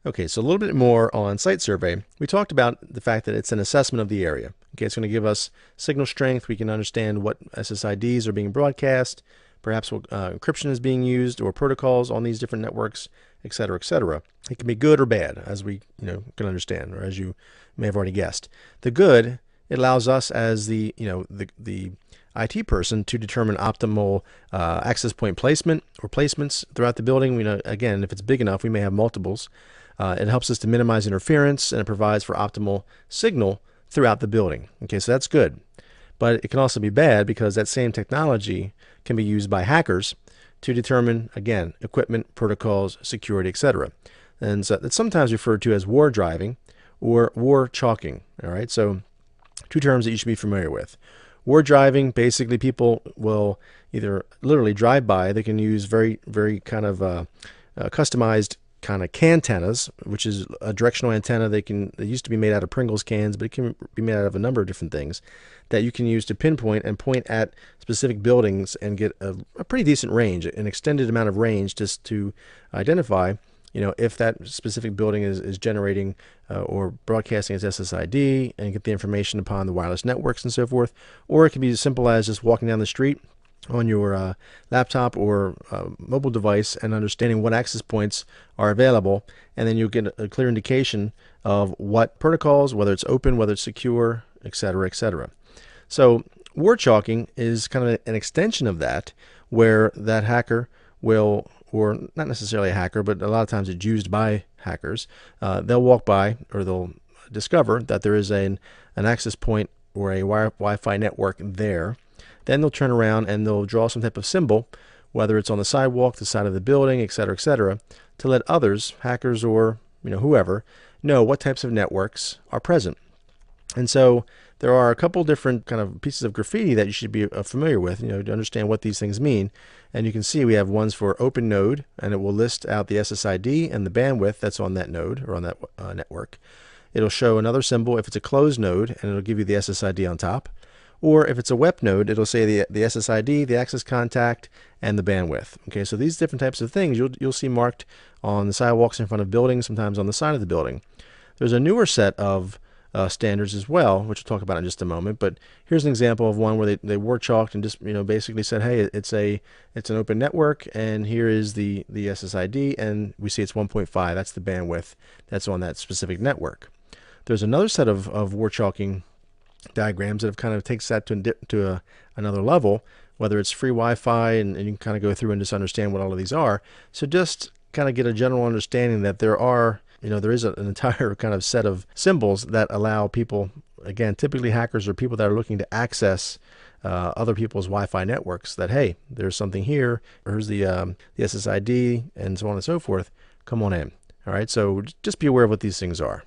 Okay, so a little bit more on site survey. We talked about the fact that it's an assessment of the area. Okay, it's going to give us signal strength. We can understand what SSIDs are being broadcast, perhaps what encryption is being used or protocols on these different networks, et cetera, et cetera. It can be good or bad, as we can understand, or as you may have already guessed. The good, it allows us as the IT person to determine optimal access point placement or placements throughout the building. We know, again, if it's big enough, we may have multiples. It helps us to minimize interference, and it provides for optimal signal throughout the building. Okay, so that's good. But it can also be bad because that same technology can be used by hackers to determine, again, equipment, protocols, security, etc. And so it's sometimes referred to as war driving or war chalking. All right, so two terms that you should be familiar with. War driving, basically people will either literally drive by. They can use very, very kind of customized kind of cantennas, which is a directional antenna. They used to be made out of Pringles cans, but it can be made out of a number of different things that you can use to pinpoint and point at specific buildings and get a pretty decent range, an extended amount of range, just to identify, if that specific building is generating or broadcasting its SSID, and get the information upon the wireless networks and so forth. Or it can be as simple as just walking down the street on your laptop or mobile device and understanding what access points are available, and then you'll get a clear indication of what protocols, whether it's open, whether it's secure, etc., etc. So war chalking is kind of an extension of that, where that hacker will, or not necessarily a hacker, but a lot of times it's used by hackers, they'll walk by or they'll discover that there is an access point or a Wi-Fi network there. Then they'll turn around and they'll draw some type of symbol, whether it's on the sidewalk, the side of the building, etc., to let others, hackers or whoever, know what types of networks are present. And so there are a couple different kind of pieces of graffiti that you should be familiar with, to understand what these things mean. And you can see we have ones for open node, and it will list out the SSID and the bandwidth that's on that node or on that network. It'll show another symbol if it's a closed node, and it'll give you the SSID on top. Or if it's a WEP node, it'll say the SSID, the access contact, and the bandwidth. Okay, so these different types of things you'll see marked on the sidewalks in front of buildings, sometimes on the side of the building. There's a newer set of standards as well, which we'll talk about in just a moment. But here's an example of one where they were chalked and just basically said, hey, it's an open network, and here is the SSID, and we see it's 1.5. That's the bandwidth that's on that specific network. There's another set of war chalking diagrams that have kind of takes that to another level, whether it's free Wi-Fi, and you can kind of go through and just understand what all of these are. So just kind of get a general understanding that there is an entire kind of set of symbols that allow people, again, typically hackers or people that are looking to access other people's Wi-Fi networks, that, hey, there's something here, here's the SSID, and so on and so forth. Come on in. All right, so just be aware of what these things are.